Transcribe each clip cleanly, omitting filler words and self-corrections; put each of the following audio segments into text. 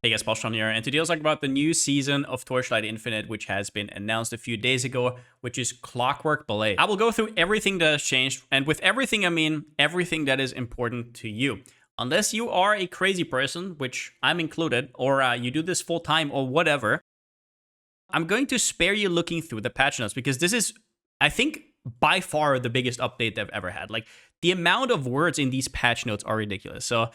Hey guys, Palsteron here, and today I'll talk about the new season of Torchlight Infinite, which has been announced a few days ago, which is Clockwork Ballet. I will go through everything that has changed, and with everything I mean everything that is important to you. Unless you are a crazy person, which I'm included, or you do this full time or whatever, I'm going to spare you looking through the patch notes because this is, I think, by far the biggest update they've ever had. Like, the amount of words in these patch notes are ridiculous. So,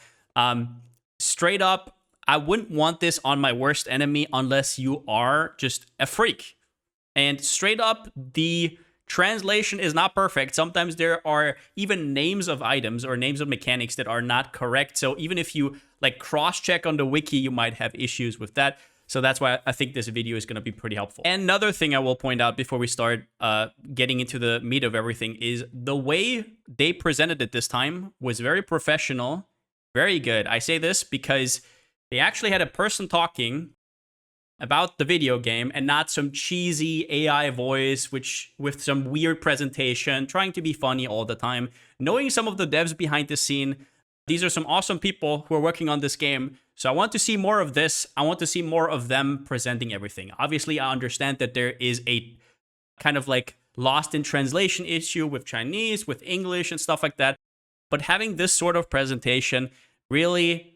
straight up, I wouldn't want this on my worst enemy unless you are just a freak. And straight up, the translation is not perfect. Sometimes there are even names of items or names of mechanics that are not correct. So even if you like cross-check on the wiki, you might have issues with that. So that's why I think this video is going to be pretty helpful. And another thing I will point out before we start getting into the meat of everything is the way they presented it this time was very professional, very good. I say this because they actually had a person talking about the video game and not some cheesy AI voice with some weird presentation, trying to be funny all the time. Knowing some of the devs behind the scene, these are some awesome people who are working on this game. So I want to see more of this. I want to see more of them presenting everything. Obviously, I understand that there is a kind of like lost in translation issue with Chinese, with English and stuff like that. But having this sort of presentation really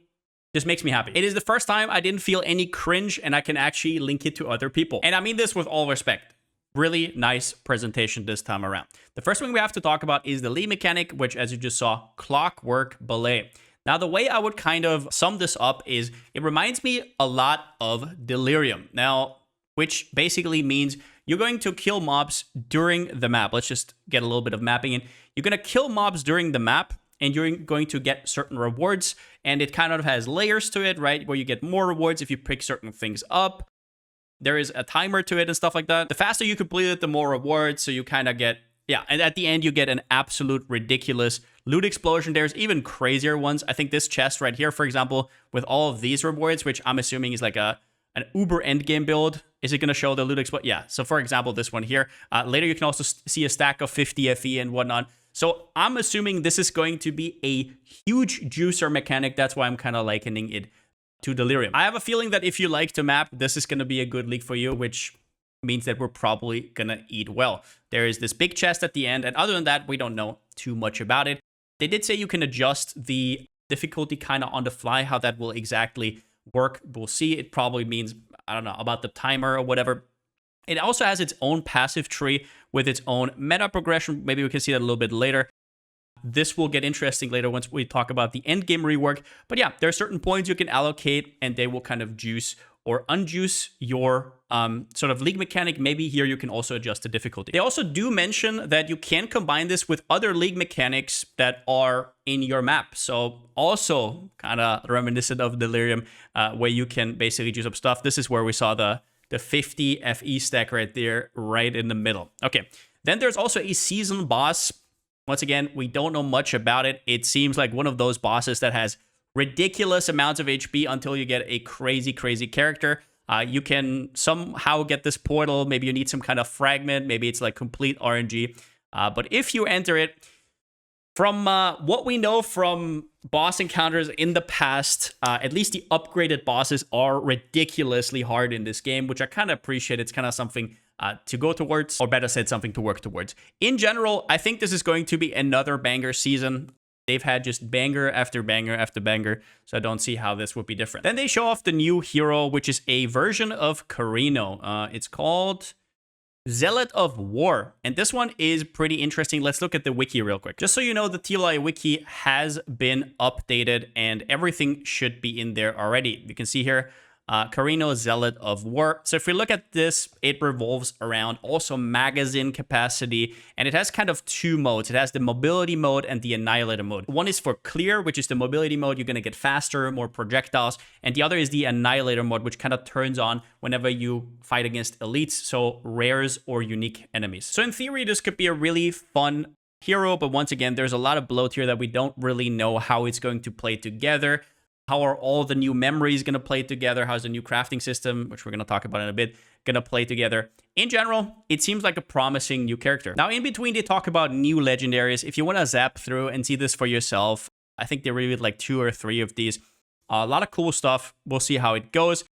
just makes me happy. It is the first time I didn't feel any cringe and I can actually link it to other people. And I mean this with all respect. Really nice presentation this time around. The first thing we have to talk about is the lead mechanic, which, as you just saw, Clockwork Ballet. Now, the way I would kind of sum this up is it reminds me a lot of Delirium. Now, which basically means you're going to kill mobs during the map. Let's just get a little bit of mapping in. You're going to kill mobs during the map, and you're going to get certain rewards, and it kind of has layers to it, right? Where you get more rewards if you pick certain things up. There is a timer to it and stuff like that. The faster you complete it, the more rewards, so you kind of get, yeah, and at the end, you get an absolute ridiculous loot explosion. There's even crazier ones. I think this chest right here, for example, with all of these rewards, which I'm assuming is like an uber endgame build. Is it going to show the loot explosion? Yeah, so for example, this one here. Later, you can also see a stack of 50 FE and whatnot. So I'm assuming this is going to be a huge juicer mechanic. That's why I'm kind of likening it to Delirium. I have a feeling that if you like to map, this is going to be a good league for you, which means that we're probably going to eat well. There is this big chest at the end, and other than that, we don't know too much about it. They did say you can adjust the difficulty kind of on the fly. How that will exactly work, we'll see. It probably means, I don't know, about the timer or whatever. It also has its own passive tree with its own meta progression. Maybe we can see that a little bit later. This will get interesting later once we talk about the endgame rework. But yeah, there are certain points you can allocate, and they will kind of juice or unjuice your sort of league mechanic. Maybe here you can also adjust the difficulty. They also do mention that you can combine this with other league mechanics that are in your map. So also kind of reminiscent of Delirium, where you can basically juice up stuff. This is where we saw the 50 FE stack right there, right in the middle. Okay, then there's also a season boss. Once again, we don't know much about it. It seems like one of those bosses that has ridiculous amounts of HP until you get a crazy, crazy character. You can somehow get this portal. Maybe you need some kind of fragment. Maybe it's like complete RNG. But if you enter it, from what we know from boss encounters in the past, at least the upgraded bosses are ridiculously hard in this game, which I kind of appreciate. It's kind of something to go towards, or better said, something to work towards. In general, I think this is going to be another banger season. They've had just banger after banger after banger, so I don't see how this would be different. Then they show off the new hero, which is a version of Carino. It's called Zealot of War, and this one is pretty interesting. Let's look at the wiki real quick. Just so you know, the TLI wiki has been updated and everything should be in there already. You can see here, Carino, Zealot of War. So if we look at this, it revolves around also magazine capacity, and it has kind of two modes. It has the mobility mode and the annihilator mode. One is for clear, which is the mobility mode. You're going to get faster, more projectiles, and the other is the annihilator mode, which kind of turns on whenever you fight against elites, so rares or unique enemies. So in theory, this could be a really fun hero, but once again, there's a lot of bloat here that we don't really know how it's going to play together. How are all the new memories going to play together? How's the new crafting system, which we're going to talk about in a bit, going to play together? In general, it seems like a promising new character. Now, in between, they talk about new legendaries. If you want to zap through and see this for yourself, I think they reviewed like 2 or 3 of these. A lot of cool stuff. We'll see how it goes.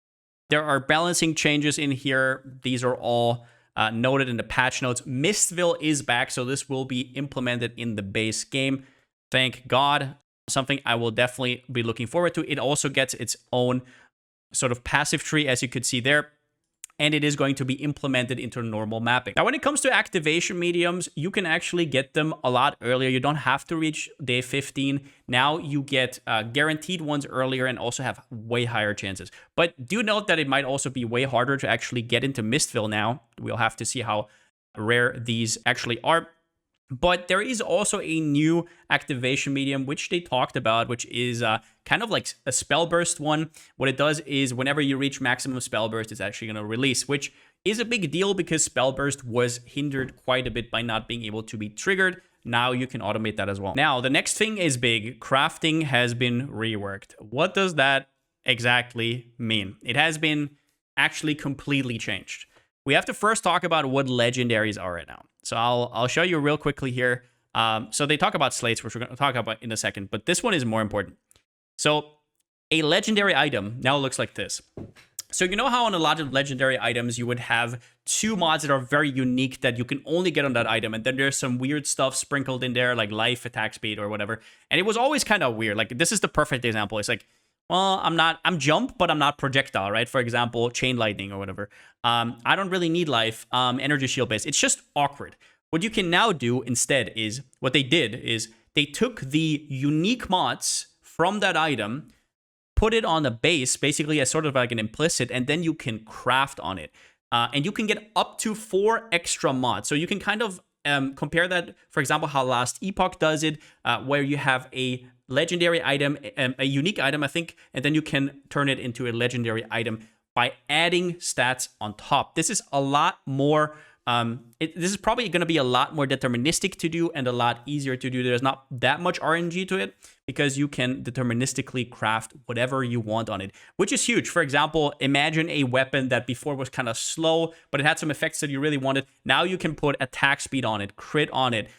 There are balancing changes in here. These are all noted in the patch notes. Mistville is back, so this will be implemented in the base game. Thank God. Something I will definitely be looking forward to. It also gets its own sort of passive tree, as you could see there, and it is going to be implemented into normal mapping. Now, when it comes to activation mediums, you can actually get them a lot earlier. You don't have to reach day 15. Now you get guaranteed ones earlier and also have way higher chances. But do note that it might also be way harder to actually get into Mistville now. We'll have to see how rare these actually are. But there is also a new activation medium, which they talked about, which is kind of like a spell burst one. What it does is whenever you reach maximum spell burst, it's actually going to release, which is a big deal because spell burst was hindered quite a bit by not being able to be triggered. Now you can automate that as well. Now, the next thing is big. Crafting has been reworked. What does that exactly mean? It has been actually completely changed. We have to first talk about what legendaries are right now. So I'll show you real quickly here. So they talk about slates, which we're going to talk about in a second, but this one is more important. So a legendary item now looks like this. So you know how on a lot of legendary items, you would have 2 mods that are very unique that you can only get on that item. And then there's some weird stuff sprinkled in there, like life, attack speed, or whatever. And it was always kind of weird. Like, this is the perfect example. It's like, well, I'm jump, but I'm not projectile, right? For example, chain lightning or whatever. I don't really need life, energy shield base. It's just awkward. What you can now do instead is, what they did is they took the unique mods from that item, put it on a base, basically as sort of like an implicit, and then you can craft on it. And you can get up to 4 extra mods. So you can kind of compare that, for example, how Last Epoch does it, where you have a legendary item, a unique item, I think, and then you can turn it into a legendary item by adding stats on top. This is a lot more, this is probably going to be a lot more deterministic to do and a lot easier to do. There's not that much RNG to it because you can deterministically craft whatever you want on it, which is huge. For example, imagine a weapon that before was kind of slow, but it had some effects that you really wanted. Now you can put attack speed on it, crit on it,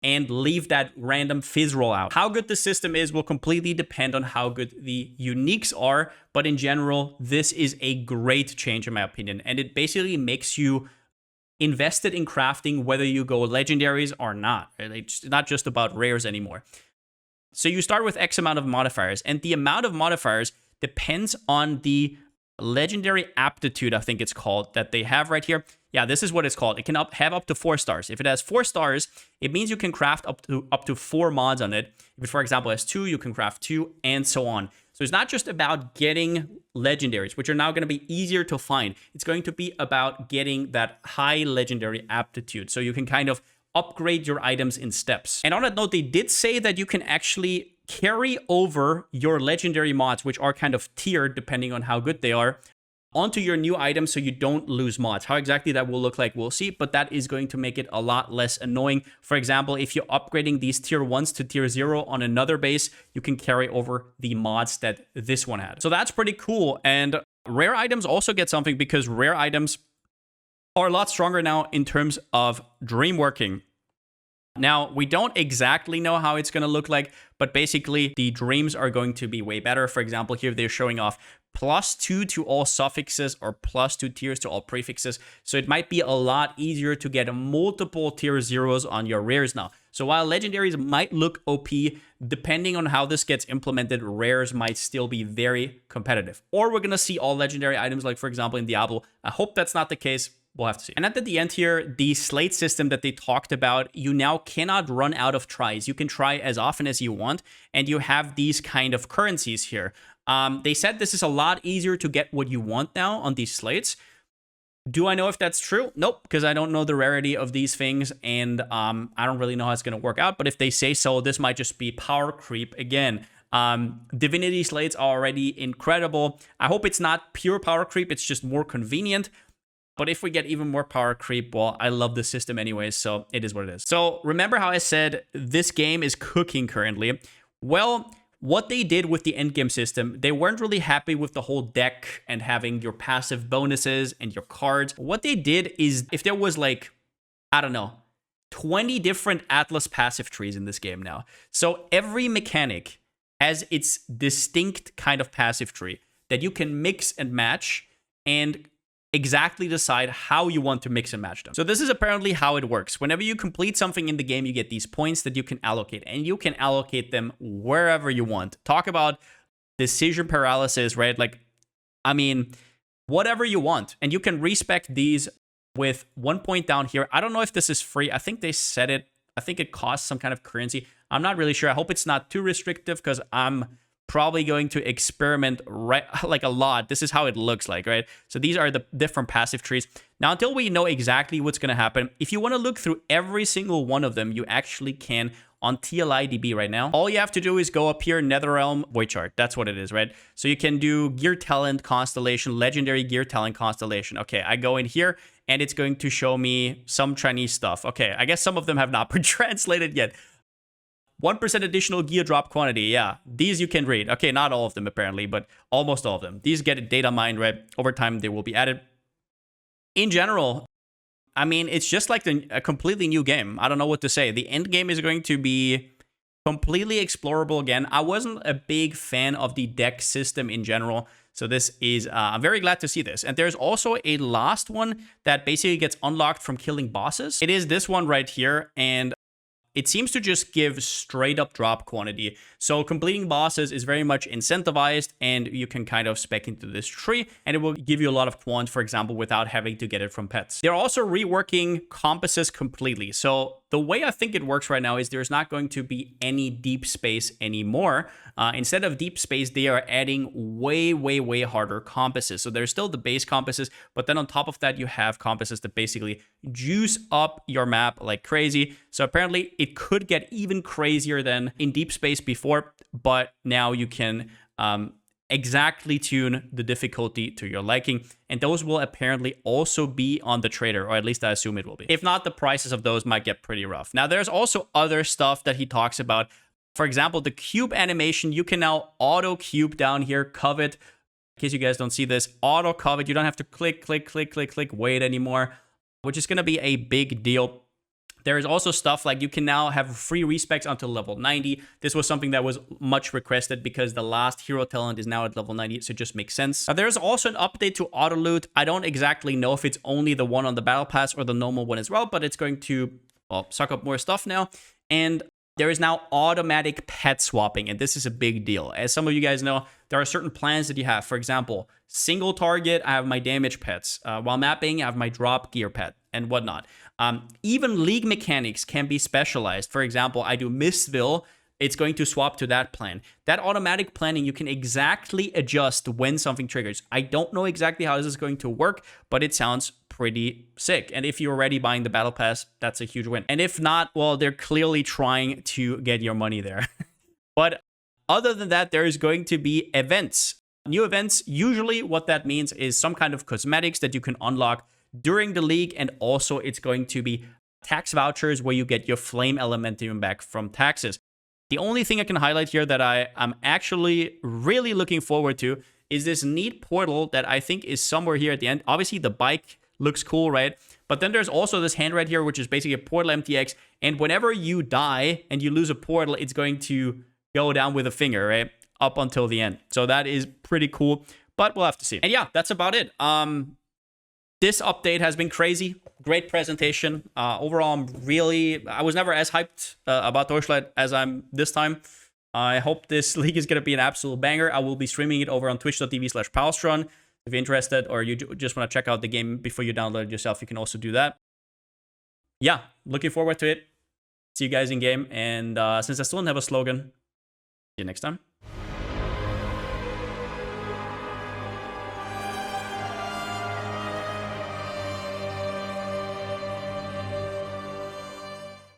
and leave that random fizz roll out. How good the system is will completely depend on how good the uniques are, but in general, this is a great change in my opinion, and it basically makes you invested in crafting whether you go legendaries or not. Right? It's not just about rares anymore. So you start with X amount of modifiers, and the amount of modifiers depends on the legendary aptitude, I think it's called, that they have right here. Yeah, this is what it's called. It can have up to 4 stars. If it has 4 stars, it means you can craft up to 4 mods on it. If it, for example, has 2, you can craft 2, and so on. So it's not just about getting legendaries, which are now going to be easier to find. It's going to be about getting that high legendary aptitude. So you can kind of upgrade your items in steps. And on that note, they did say that you can actually carry over your legendary mods, which are kind of tiered depending on how good they are, onto your new item so you don't lose mods. How exactly that will look like, we'll see, but that is going to make it a lot less annoying. For example, if you're upgrading these tier 1s to tier 0 on another base, you can carry over the mods that this one had. So that's pretty cool. And rare items also get something because rare items are a lot stronger now in terms of dream working. Now, we don't exactly know how it's going to look like, but basically the dreams are going to be way better. For example, here they're showing off +2 to all suffixes or +2 tiers to all prefixes. So it might be a lot easier to get multiple tier 0s on your rares now. So while legendaries might look OP, depending on how this gets implemented, rares might still be very competitive. Or we're going to see all legendary items like, for example, in Diablo. I hope that's not the case. We'll have to see. And at the end here, the slate system that they talked about, you now cannot run out of tries. You can try as often as you want, and you have these kind of currencies here. They said this is a lot easier to get what you want now on these slates. Do I know if that's true? Nope, because I don't know the rarity of these things, and I don't really know how it's going to work out. But if they say so, this might just be power creep again. Divinity slates are already incredible. I hope it's not pure power creep. It's just more convenient. But if we get even more power creep, well, I love the system anyways, so it is what it is. So remember how I said this game is cooking currently? Well, what they did with the endgame system, they weren't really happy with the whole deck and having your passive bonuses and your cards. What they did is, if there was like, I don't know, 20 different Atlas passive trees in this game now. So every mechanic has its distinct kind of passive tree that you can mix and match and exactly decide how you want to mix and match them. So this is apparently how it works. Whenever you complete something in the game, you get these points that you can allocate, and you can allocate them wherever you want. Talk about decision paralysis, right? Like, I mean, whatever you want. And you can respect these with 1 point down here. I don't know if this is free. I think they said it. I think it costs some kind of currency. I'm not really sure. I hope it's not too restrictive because I'm probably going to experiment like a lot. This is how it looks like, right? So these are the different passive trees. Now, until we know exactly what's going to happen, if you want to look through every single one of them, you actually can on TLIDB right now. All you have to do is go up here, Netherrealm Void Chart. That's what it is, right? So you can do Gear Talent Constellation, Legendary Gear Talent Constellation. Okay, I go in here and it's going to show me some Chinese stuff. Okay, I guess some of them have not been translated yet. 1% additional gear drop quantity. Yeah, these you can read. Okay, not all of them apparently, but almost all of them. These get data mined, right? Over time, they will be added. In general, I mean, it's just like a completely new game. I don't know what to say. The end game is going to be completely explorable again. I wasn't a big fan of the deck system in general. So this is, I'm very glad to see this. And there's also a last one that basically gets unlocked from killing bosses. It is this one right here. And it seems to just give straight up drop quantity. So completing bosses is very much incentivized, and you can kind of spec into this tree and it will give you a lot of quant, for example, without having to get it from pets. They're also reworking compasses completely. So the way I think it works right now is there's not going to be any deep space anymore. Instead of deep space, they are adding way, way, way harder compasses. So there's still the base compasses, but then on top of that, you have compasses that basically juice up your map like crazy. So apparently it could get even crazier than in deep space before, but now you can exactly tune the difficulty to your liking. And those will apparently also be on the trader, or at least I assume it will be. If not, the prices of those might get pretty rough. Now, there's also other stuff that he talks about. For example, the cube animation, you can now auto cube down here, covet. In case you guys don't see this, auto covet. You don't have to click, wait anymore, which is going to be a big deal. There is also stuff like you can now have free respecs until level 90. This was something that was much requested because the last hero talent is now at level 90, so it just makes sense. There's also an update to auto loot. I don't exactly know if it's only the one on the battle pass or the normal one as well, but it's going to, well, suck up more stuff now. And there is now automatic pet swapping, and this is a big deal. As some of you guys know, there are certain plans that you have. For example, single target, I have my damage pets. While mapping, I have my drop gear pet and whatnot. Even league mechanics can be specialized. For example, I do Mistville, it's going to swap to that plan. That automatic planning, you can exactly adjust when something triggers. I don't know exactly how this is going to work, but it sounds pretty sick. And if you're already buying the battle pass, that's a huge win. And if not, well, they're clearly trying to get your money there. But other than that, there is going to be events. New events, usually what that means is some kind of cosmetics that you can unlock during the league, and also it's going to be tax vouchers where you get your flame elementium back from taxes. The only thing I can highlight here that I'm actually really looking forward to is this neat portal that I think is somewhere here at the end. Obviously, the bike looks cool, right? But then there's also this hand right here, which is basically a portal MTX. And whenever you die and you lose a portal, it's going to go down with a finger, right? Up until the end. So that is pretty cool, but we'll have to see. And yeah, that's about it. This update has been crazy. Great presentation. Overall, I was never as hyped about Torchlight as I'm this time. I hope this league is going to be an absolute banger. I will be streaming it over on twitch.tv/Palsteron. If you're interested or you just want to check out the game before you download it yourself, you can also do that. Yeah, looking forward to it. See you guys in game. And since I still don't have a slogan, see you next time.